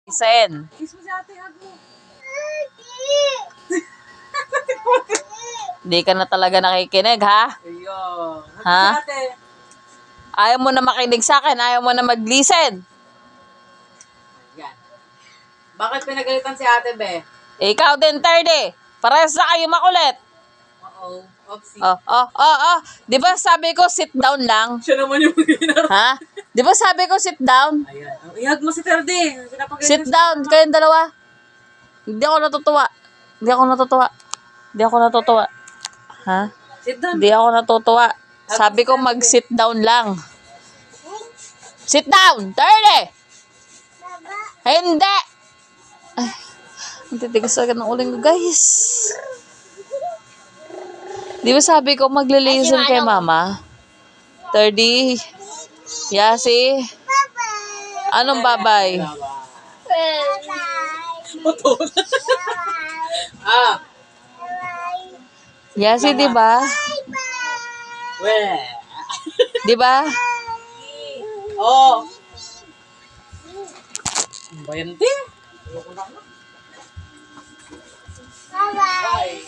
Sen. Kiss mo si ate, hug mo. Di ka na talaga nakikinig, ha? Ayun. Hug Ha? mo si ate. Ayaw mo na makinig sa akin, ayaw mo na mag-listen. Yan. Bakit pinagalitan si ate, be? Ikaw din, 30. Parehas na kayo makulit. Uh-oh. Oopsie. Oh. Di ba sabi ko sit down lang? Siya naman yung mag-inar. Ha? Di ba sabi ko sit down? Ayan. I-hug mo si Terdy. Sit down, kayong dalawa. Hindi ako natutuwa. Ha? Sit down. Hindi ako natutuwa. Sabi ko mag-sit down lang. Sit down! 30! Hindi! Ay, ang titigas agad ng uling ko, guys. Di ba sabi ko magle-listen kay mama? 30. Yasi. Anong babay? Putol. Ah. Yasi, di ba? Weh. Di ba? Oh. Ang bayan din. Ayoko na. Bye.